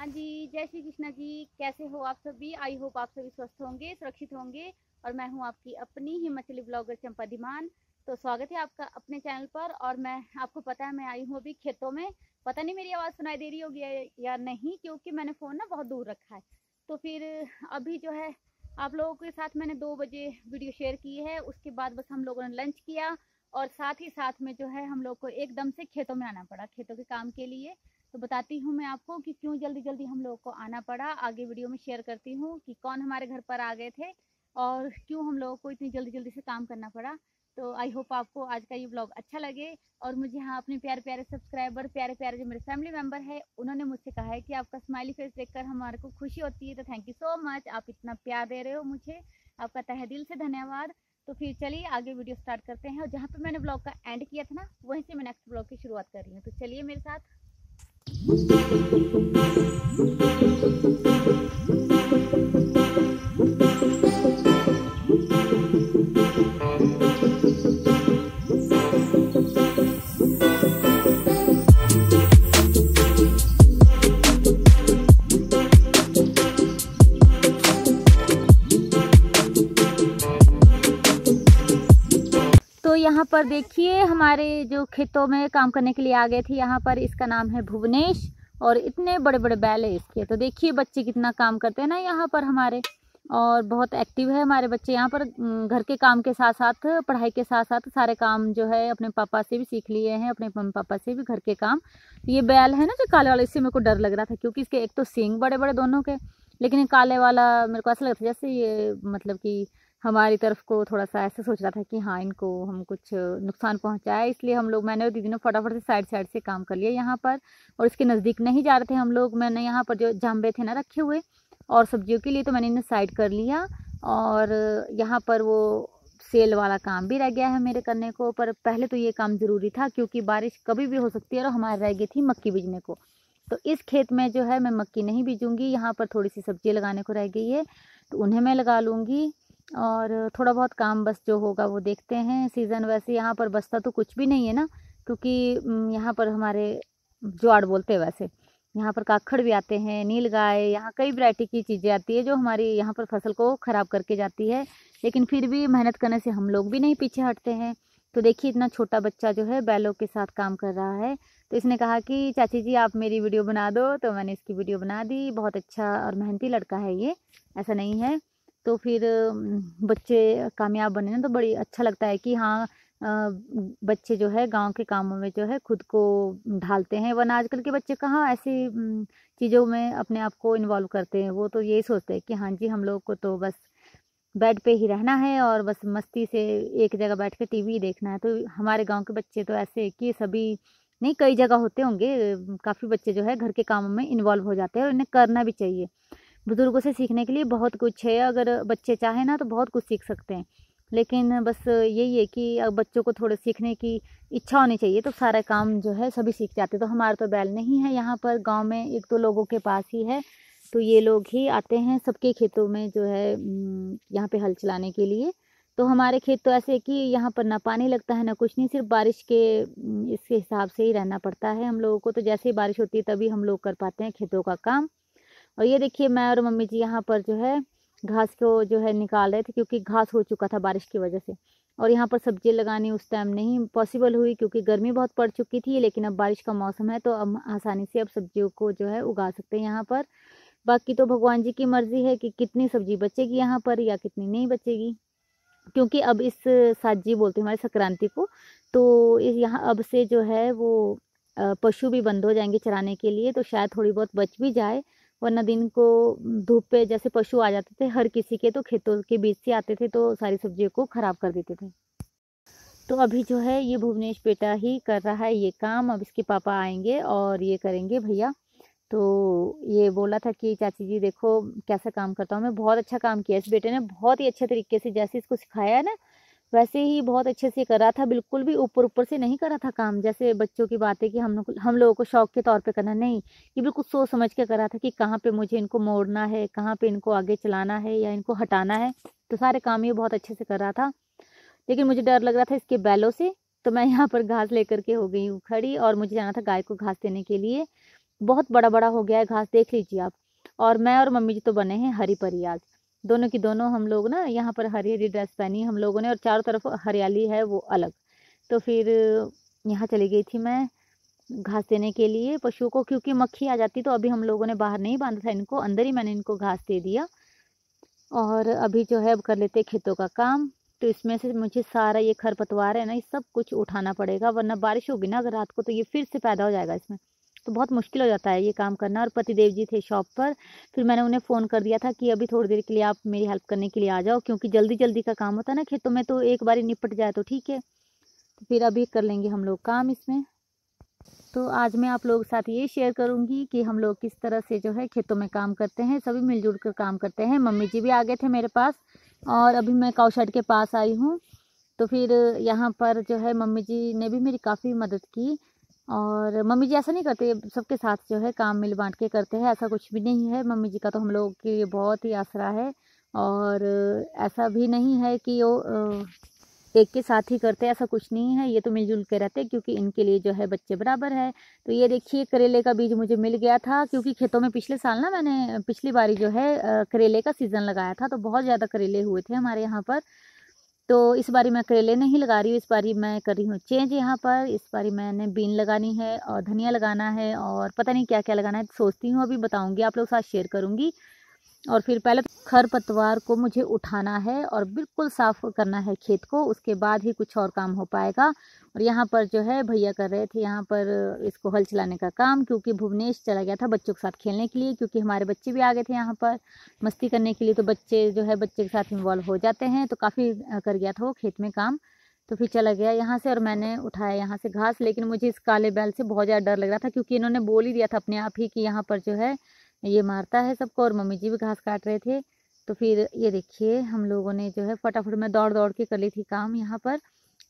जी, जय श्री कृष्णा जी। कैसे हो आप सभी? आई होप आप सभी स्वस्थ होंगे, सुरक्षित होंगे। और मैं हूं आपकी अपनी हिमाचली ब्लॉगर चंपा धीमान। तो स्वागत है आपका अपने चैनल पर। और मैं आपको पता है मैं आई हूं अभी खेतों में। पता नहीं मेरी आवाज़ सुनाई दे रही होगी या नहीं, क्योंकि मैंने फ़ोन ना बहुत दूर रखा है। तो फिर अभी जो है आप लोगों के साथ मैंने 2 बजे वीडियो शेयर की है। उसके बाद बस हम लोगों ने लंच किया और साथ ही साथ में जो है हम लोग को एकदम से खेतों में आना पड़ा, खेतों के काम के लिए। तो बताती हूँ मैं आपको कि क्यों जल्दी जल्दी हम लोगों को आना पड़ा। आगे वीडियो में शेयर करती हूँ कि कौन हमारे घर पर आ गए थे और क्यों हम लोगों को इतनी जल्दी जल्दी से काम करना पड़ा। तो आई होप आपको आज का ये ब्लॉग अच्छा लगे। और मुझे यहाँ अपने प्यारे प्यारे सब्सक्राइबर, प्यारे प्यारे जो मेरे फैमिली मेम्बर है, उन्होंने मुझसे कहा है कि आपका स्माइली फेस देखकर हमारे को खुशी होती है। तो थैंक यू सो मच, आप इतना प्यार दे रहे हो मुझे, आपका तहे दिल से धन्यवाद। तो फिर चलिए आगे वीडियो स्टार्ट करते हैं। और जहाँ पे मैंने ब्लॉग का एंड किया था ना, वहीं से मैं नेक्स्ट ब्लॉग की शुरुआत कर रही हूँ। तो चलिए मेरे साथ। तो यहाँ पर देखिए हमारे जो खेतों में काम करने के लिए आ गए थे, यहाँ पर इसका नाम है भुवनेश। और इतने बड़े बड़े बैल है इसके। तो देखिए बच्चे कितना काम करते हैं ना यहाँ पर हमारे, और बहुत एक्टिव है हमारे बच्चे यहाँ पर। घर के काम के साथ साथ, पढ़ाई के साथ साथ सारे काम जो है अपने पापा से भी सीख लिए हैं, अपने मम्मी पापा से भी घर के काम। तो ये बैल है ना जो काले वाला, इससे मेरे को डर लग रहा था क्योंकि इसके एक तो सींग बड़े बड़े दोनों के, लेकिन ये काले वाला मेरे को ऐसा लग रहा था जैसे ये मतलब कि हमारी तरफ को थोड़ा सा ऐसे सोच रहा था कि हाँ इनको हम कुछ नुकसान पहुंचाए। इसलिए हम लोग, मैंने और दीदी ने फटाफट से साइड साइड से काम कर लिया यहाँ पर। और इसके नज़दीक नहीं जा रहे थे हम लोग। मैंने यहाँ पर जो जाम्बे थे ना रखे हुए और सब्जियों के लिए, तो मैंने इन्हें साइड कर लिया। और यहाँ पर वो सेल वाला काम भी रह गया है मेरे करने को। पर पहले तो ये काम ज़रूरी था क्योंकि बारिश कभी भी हो सकती है। और हमारे रह गई थी मक्की बीजने को। तो इस खेत में जो है मैं मक्की नहीं बीजूंगी। यहाँ पर थोड़ी सी सब्जी लगाने को रह गई है, तो उन्हें मैं लगा लूँगी। और थोड़ा बहुत काम बस जो होगा वो देखते हैं। सीज़न वैसे यहाँ पर बचता तो कुछ भी नहीं है ना, क्योंकि यहाँ पर हमारे ज्वार बोलते हैं वैसे। यहाँ पर काखड़ भी आते हैं, नील गाय, यहाँ कई वैरायटी की चीज़ें आती है जो हमारी यहाँ पर फसल को ख़राब करके जाती है। लेकिन फिर भी मेहनत करने से हम लोग भी नहीं पीछे हटते हैं। तो देखिए इतना छोटा बच्चा जो है बैलों के साथ काम कर रहा है। तो इसने कहा कि चाची जी आप मेरी वीडियो बना दो, तो मैंने इसकी वीडियो बना दी। बहुत अच्छा और मेहनती लड़का है ये, ऐसा नहीं है। तो फिर बच्चे कामयाब बने ना तो बड़ी अच्छा लगता है कि हाँ बच्चे जो है गांव के कामों में जो है खुद को ढालते हैं। वरना आजकल के बच्चे कहाँ ऐसी चीज़ों में अपने आप को इन्वॉल्व करते हैं। वो तो यही सोचते हैं कि हाँ जी हम लोग को तो बस बेड पे ही रहना है और बस मस्ती से एक जगह बैठ के टीवी देखना है। तो हमारे गांव के बच्चे तो ऐसे कि सभी नहीं, कई जगह होते होंगे, काफ़ी बच्चे जो है घर के कामों में इन्वॉल्व हो जाते हैं और इन्हें करना भी चाहिए। बुज़ुर्गों से सीखने के लिए बहुत कुछ है। अगर बच्चे चाहें ना तो बहुत कुछ सीख सकते हैं। लेकिन बस यही है कि अब बच्चों को थोड़े सीखने की इच्छा होनी चाहिए, तो सारा काम जो है सभी सीख जाते हैं। तो हमारे तो बैल नहीं है यहाँ पर गांव में, एक दो लोगों के पास ही है। तो ये लोग ही आते हैं सबके खेतों में जो है यहाँ पे हल चलाने के लिए। तो हमारे खेत तो ऐसे कि यहाँ पर ना पानी लगता है ना कुछ नहीं, सिर्फ बारिश के इसके हिसाब से ही रहना पड़ता है हम लोगों को। तो जैसे ही बारिश होती है तभी हम लोग कर पाते हैं खेतों का काम। और ये देखिए मैं और मम्मी जी यहाँ पर जो है घास को जो है निकाल रहे थे, क्योंकि घास हो चुका था बारिश की वजह से। और यहाँ पर सब्जी लगानी उस टाइम नहीं पॉसिबल हुई क्योंकि गर्मी बहुत पड़ चुकी थी। लेकिन अब बारिश का मौसम है तो अब आसानी से अब सब्जियों को जो है उगा सकते हैं यहाँ पर। बाकी तो भगवान जी की मर्जी है कि कितनी सब्जी बचेगी यहाँ पर या कितनी नहीं बचेगी। क्योंकि अब इस साजी बोलते हैं हमारे संक्रांति को, तो इस यहाँ अब से जो है वो पशु भी बंद हो जाएंगे चराने के लिए। तो शायद थोड़ी बहुत बच भी जाए। वरना दिन को धूप पे जैसे पशु आ जाते थे हर किसी के, तो खेतों के बीच से आते थे तो सारी सब्जियों को ख़राब कर देते थे। तो अभी जो है ये भुवनेश बेटा ही कर रहा है ये काम। अब इसके पापा आएंगे और ये करेंगे भैया। तो ये बोला था कि चाची जी देखो कैसा काम करता हूँ मैं। बहुत अच्छा काम किया इस बेटे ने, बहुत ही अच्छे तरीके से जैसे इसको सिखाया है ना वैसे ही बहुत अच्छे से कर रहा था। बिल्कुल भी ऊपर ऊपर से नहीं कर रहा था काम, जैसे बच्चों की बात है कि हम लोगों को शौक के तौर पे करना नहीं। ये बिल्कुल सोच समझ के कर रहा था कि कहाँ पे मुझे इनको मोड़ना है, कहाँ पे इनको आगे चलाना है या इनको हटाना है। तो सारे काम ये बहुत अच्छे से कर रहा था। लेकिन मुझे डर लग रहा था इसके बैलों से। तो मैं यहाँ पर घास लेकर के हो गई हूँ खड़ी और मुझे जाना था गाय को घास देने के लिए। बहुत बड़ा बड़ा हो गया है घास, देख लीजिए आप। और मैं और मम्मी जी तो बने हैं हरी परी आज, दोनों की दोनों हम लोग ना यहाँ पर हरी हरी ड्रेस पहनी हम लोगों ने, और चारों तरफ हरियाली है वो अलग। तो फिर यहाँ चली गई थी मैं घास देने के लिए पशुओं को, क्योंकि मक्खी आ जाती, तो अभी हम लोगों ने बाहर नहीं बांधा था इनको, अंदर ही मैंने इनको घास दे दिया। और अभी जो है अब कर लेते खेतों का काम। तो इसमें से मुझे सारा ये खरपतवार है ना, ये सब कुछ उठाना पड़ेगा, वरना बारिश होगी ना अगर रात को तो ये फिर से पैदा हो जाएगा इसमें, तो बहुत मुश्किल हो जाता है ये काम करना। और पतिदेव जी थे शॉप पर, फिर मैंने उन्हें फ़ोन कर दिया था कि अभी थोड़ी देर के लिए आप मेरी हेल्प करने के लिए आ जाओ, क्योंकि जल्दी जल्दी का काम होता है ना खेतों में, तो एक बार निपट जाए तो ठीक है। तो फिर अभी कर लेंगे हम लोग काम इसमें। तो आज मैं आप लोगों के साथ ये शेयर करूंगी कि हम लोग किस तरह से जो है खेतों में काम करते हैं, सभी मिलजुल कर काम करते हैं। मम्मी जी भी आ गए थे मेरे पास, और अभी मैं काऊ शेड के पास आई हूँ। तो फिर यहाँ पर जो है मम्मी जी ने भी मेरी काफ़ी मदद की। और मम्मी जी ऐसा नहीं करते, सबके साथ जो है काम मिल बांट के करते हैं, ऐसा कुछ भी नहीं है। मम्मी जी का तो हम लोग के लिए बहुत ही आसरा है। और ऐसा भी नहीं है कि वो एक के साथ ही करते हैं, ऐसा कुछ नहीं है। ये तो मिलजुल के रहते हैं, क्योंकि इनके लिए जो है बच्चे बराबर है। तो ये देखिए करेले का बीज मुझे मिल गया था, क्योंकि खेतों में पिछले साल ना मैंने पिछली बारी जो है करेले का सीज़न लगाया था, तो बहुत ज़्यादा करेले हुए थे हमारे यहाँ पर। तो इस बारी मैं करेले नहीं लगा रही हूँ, इस बारी मैं कर रही हूँ चेंज यहाँ पर। इस बारी मैंने बीन लगानी है और धनिया लगाना है, और पता नहीं क्या क्या लगाना है, सोचती हूँ, अभी बताऊँगी, आप लोग के साथ शेयर करूँगी। और फिर पहले खरपतवार को मुझे उठाना है और बिल्कुल साफ करना है खेत को, उसके बाद ही कुछ और काम हो पाएगा। और यहाँ पर जो है भैया कर रहे थे यहाँ पर इसको हल चलाने का काम, क्योंकि भुवनेश चला गया था बच्चों के साथ खेलने के लिए, क्योंकि हमारे बच्चे भी आ गए थे यहाँ पर मस्ती करने के लिए। तो बच्चे जो है बच्चे के साथ इन्वॉल्व हो जाते हैं, तो काफ़ी कर गया था वो खेत में काम। तो फिर चला गया यहाँ से, और मैंने उठाया यहाँ से घास। लेकिन मुझे इस काले बैल से बहुत ज़्यादा डर लग रहा था, क्योंकि इन्होंने बोल ही दिया था अपने आप ही कि यहाँ पर जो है ये मारता है सबको। और मम्मी जी भी घास काट रहे थे। तो फिर ये देखिए हम लोगों ने जो है फटाफट में दौड़ दौड़ के कर ली थी काम यहाँ पर,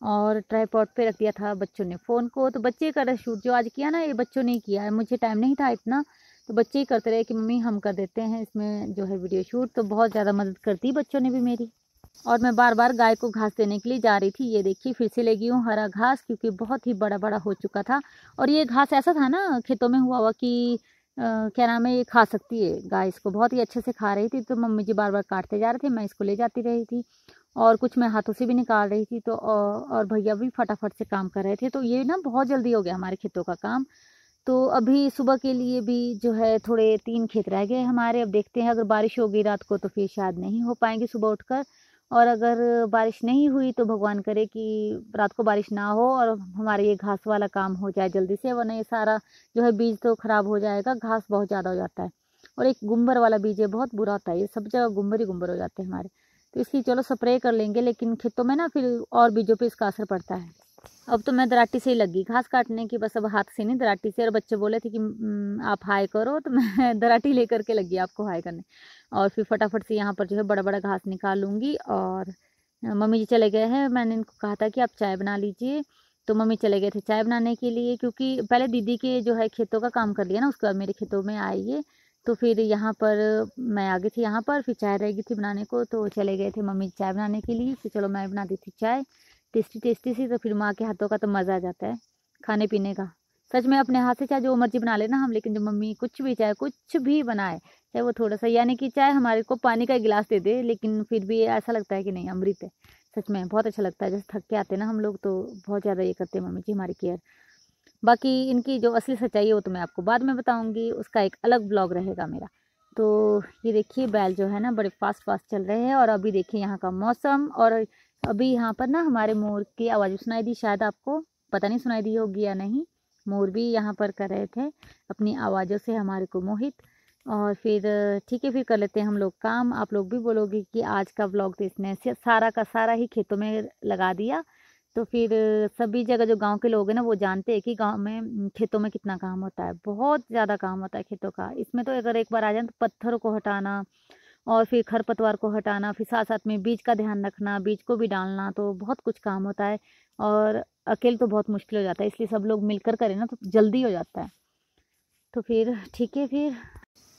और ट्राईपॉड पे रख दिया था बच्चों ने फ़ोन को। तो बच्चे कर रहे शूट, जो आज किया ना ये बच्चों ने किया है, मुझे टाइम नहीं था इतना, तो बच्चे ही करते रहे कि मम्मी हम कर देते हैं इसमें जो है वीडियो शूट। तो बहुत ज़्यादा मदद करती बच्चों ने भी मेरी। और मैं बार बार गाय को घास देने के लिए जा रही थी। ये देखिए फिर से ले गई हूँ हरा घास, क्योंकि बहुत ही बड़ा बड़ा हो चुका था। और ये घास ऐसा था ना खेतों में हुआ हुआ कि क्या नाम है, ये खा सकती है गाय, इसको बहुत ही अच्छे से खा रही थी। तो मम्मी जी बार बार काटते जा रहे थे, मैं इसको ले जाती रही थी, और कुछ मैं हाथों से भी निकाल रही थी। तो और भैया भी फटाफट से काम कर रहे थे। तो ये ना बहुत जल्दी हो गया हमारे खेतों का काम। तो अभी सुबह के लिए भी जो है थोड़े 3 खेत रह गए हमारे। अब देखते हैं, अगर बारिश होगी रात को तो फिर शायद नहीं हो पाएंगे सुबह उठकर। और अगर बारिश नहीं हुई तो भगवान करे कि रात को बारिश ना हो और हमारे ये घास वाला काम हो जाए जल्दी से, वरना ये सारा जो है बीज तो ख़राब हो जाएगा, घास बहुत ज़्यादा हो जाता है। और एक गुम्बर वाला बीज है, बहुत बुरा होता है, ये सब जगह गुम्बर ही गुम्बर हो जाते हैं हमारे। तो इसकी चलो स्प्रे कर लेंगे, लेकिन खेतों में ना फिर और बीजों पर इसका असर पड़ता है। अब तो मैं दराटी से ही लगी घास काटने की, बस अब हाथ से नहीं दराटी से। और बच्चे बोले थे कि आप हाय करो, तो मैं दराटी लेकर के लगी आपको हाय करने। और फिर फटाफट से यहाँ पर जो है बड़ा बड़ा घास निकाल लूँगी। और मम्मी जी चले गए हैं, मैंने इनको कहा था कि आप चाय बना लीजिए, तो मम्मी चले गए थे चाय बनाने के लिए, क्योंकि पहले दीदी के जो है खेतों का काम कर लिया ना, उसके बाद मेरे खेतों में आइए। तो फिर यहाँ पर मैं आ गई थी, यहाँ पर फिर चाय रह गई थी बनाने को, तो चले गए थे मम्मी चाय बनाने के लिए। फिर चलो मैं बना दी थी चाय, टेस्टी टेस्टी सी। तो फिर माँ के हाथों का तो मज़ा आ जाता है खाने पीने का। सच में अपने हाथ से चाहे जो मर्जी बना लेना हम, लेकिन जो मम्मी कुछ भी चाहे कुछ भी बनाए, चाहे वो थोड़ा सा, यानी कि चाहे हमारे को पानी का गिलास दे दे, लेकिन फिर भी ऐसा लगता है कि नहीं अमृत है। सच में बहुत अच्छा लगता है। जैसे थक के आते हैं ना हम लोग, तो बहुत ज़्यादा ये करते हैं मम्मी जी हमारी केयर। बाकी इनकी जो असली सच्चाई है वो तो मैं आपको बाद में बताऊँगी, उसका एक अलग ब्लॉग रहेगा मेरा। तो ये देखिए बैल जो है ना बड़े फास्ट फास्ट चल रहे हैं। और अभी देखिए यहाँ का मौसम, और अभी यहाँ पर ना हमारे मोर की आवाज़ सुनाई दी, शायद आपको पता नहीं सुनाई दी होगी या नहीं। मोर भी यहाँ पर कर रहे थे अपनी आवाज़ों से हमारे को मोहित। और फिर ठीक है, फिर कर लेते हैं हम लोग काम। आप लोग भी बोलोगे कि आज का व्लॉग तो इसने सारा का सारा ही खेतों में लगा दिया। तो फिर सभी जगह जो गांव के लोग हैं ना वो जानते हैं कि गांव में खेतों में कितना काम होता है, बहुत ज़्यादा काम होता है खेतों का। इसमें तो अगर एक बार आ जाए तो पत्थरों को हटाना, और फिर खरपतवार को हटाना, फिर साथ साथ में बीज का ध्यान रखना, बीज को भी डालना, तो बहुत कुछ काम होता है। और अकेले तो बहुत मुश्किल हो जाता है, इसलिए सब लोग मिलकर करें ना तो जल्दी हो जाता है। तो फिर ठीक है, फिर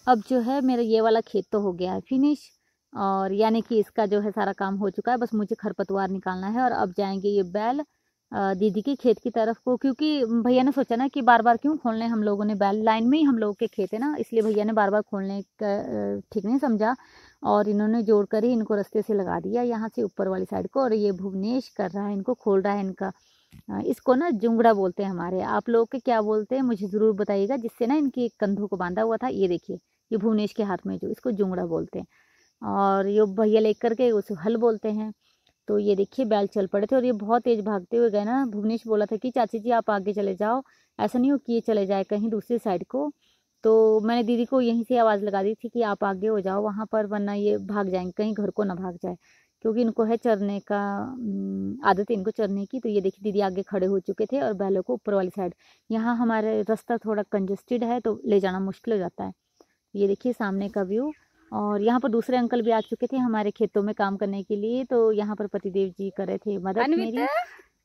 अब जो है मेरा ये वाला खेत तो हो गया है फिनिश, और यानी कि इसका जो है सारा काम हो चुका है, बस मुझे खरपतवार निकालना है। और अब जाएंगे ये बैल दीदी के खेत की तरफ को, क्योंकि भैया ने सोचा ना कि बार बार क्यों खोलने, हम लोगों ने बैल लाइन में ही हम लोगों के खेत है ना, इसलिए भैया ने बार बार खोलने का ठीक नहीं समझा और इन्होंने जोड़ कर ही इनको रास्ते से लगा दिया यहाँ से ऊपर वाली साइड को। और ये भुवनेश कर रहा है, इनको खोल रहा है इनका। इसको ना जुंगड़ा बोलते हैं हमारे, आप लोग के क्या बोलते हैं मुझे ज़रूर बताइएगा। जिससे ना इनके कंधों को बांधा हुआ था, ये देखिए ये भुवनेश के हाथ में जो, इसको जुंगड़ा बोलते हैं। और ये भैया लेकर के उसे हल बोलते हैं। तो ये देखिए बैल चल पड़े थे और ये बहुत तेज भागते हुए गए ना। भुवनेश बोला था कि चाची जी आप आगे चले जाओ, ऐसा नहीं हो कि ये चले जाए कहीं दूसरी साइड को। तो मैंने दीदी को यहीं से आवाज़ लगा दी थी कि आप आगे हो जाओ वहाँ पर, वरना ये भाग जाएंगे कहीं घर को ना भाग जाए, क्योंकि इनको है चरने का आदत है इनको चरने की। तो ये देखिए दीदी आगे खड़े हो चुके थे और बैलों को ऊपर वाली साइड, यहाँ हमारे रास्ता थोड़ा कंजस्टेड है तो ले जाना मुश्किल हो जाता है। ये देखिए सामने का व्यू। और यहाँ पर दूसरे अंकल भी आ चुके थे हमारे खेतों में काम करने के लिए। तो यहाँ पर पतिदेव जी कर रहे थे मदद मेरी,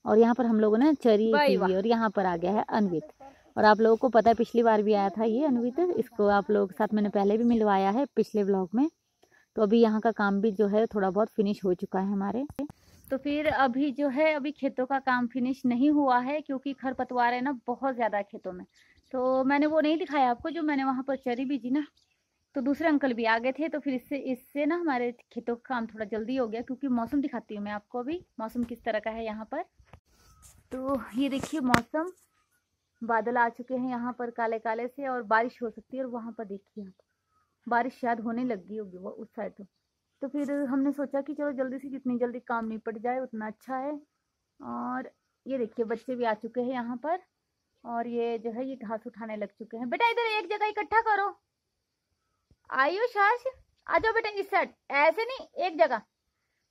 और यहाँ पर हम लोगों ने चरी की। और यहाँ पर आ गया है अनवित, और आप लोगों को पता है पिछली बार भी आया था ये अनवित, इसको आप लोगों के साथ मैंने पहले भी मिलवाया है पिछले व्लॉग में। तो अभी यहाँ का काम भी जो है थोड़ा बहुत फिनिश हो चुका है हमारे। तो फिर अभी जो है अभी खेतों का काम फिनिश नहीं हुआ है, क्योंकि खरपतवार है ना बहुत ज़्यादा है खेतों में। तो मैंने वो नहीं दिखाया आपको जो मैंने वहाँ पर चरी बीजी ना। तो दूसरे अंकल भी आ गए थे, तो फिर इससे ना हमारे खेतों का काम थोड़ा जल्दी हो गया। क्योंकि मौसम दिखाती हूँ मैं आपको अभी मौसम किस तरह का है यहाँ पर। तो ये देखिए मौसम, बादल आ चुके हैं यहाँ पर काले काले से, और बारिश हो सकती है। और वहाँ पर देखिए आप बारिश शायद होने लगी होगी वो उस साइड। तो फिर हमने सोचा कि चलो जल्दी से जितनी जल्दी काम निपट जाए उतना अच्छा है। और ये देखिए बच्चे भी आ चुके हैं यहाँ पर, और ये जो है ये घास उठाने लग चुके हैं। बेटा इधर एक जगह इकट्ठा करो, आयुष आज आ जाओ बेटा इस साइड, ऐसे नहीं एक जगह।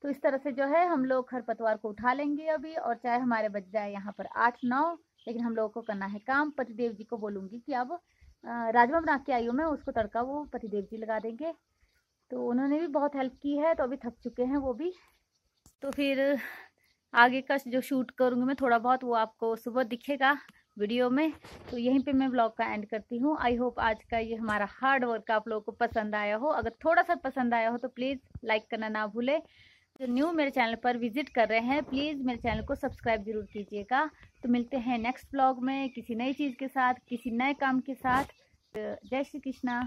तो इस तरह से जो है हम लोग खरपतवार को उठा लेंगे अभी, और चाहे हमारे बच जाए यहाँ पर 8-9, लेकिन हम लोगों को करना है काम। पतिदेव जी को बोलूँगी कि अब राजमा बना के आई हूँ मैं, उसको तड़का वो पतिदेव जी लगा देंगे। तो उन्होंने भी बहुत हेल्प की है, तो अभी थक चुके हैं वो भी। तो फिर आगे का जो शूट करूँगी मैं थोड़ा बहुत, वो आपको सुबह दिखेगा वीडियो में। तो यहीं पे मैं ब्लॉग का एंड करती हूँ। आई होप आज का ये हमारा हार्ड वर्क आप लोगों को पसंद आया हो। अगर थोड़ा सा पसंद आया हो तो प्लीज़ लाइक करना ना भूलें। जो न्यू मेरे चैनल पर विजिट कर रहे हैं प्लीज़ मेरे चैनल को सब्सक्राइब जरूर कीजिएगा। तो मिलते हैं नेक्स्ट ब्लॉग में किसी नई चीज़ के साथ, किसी नए काम के साथ। जय श्री कृष्णा।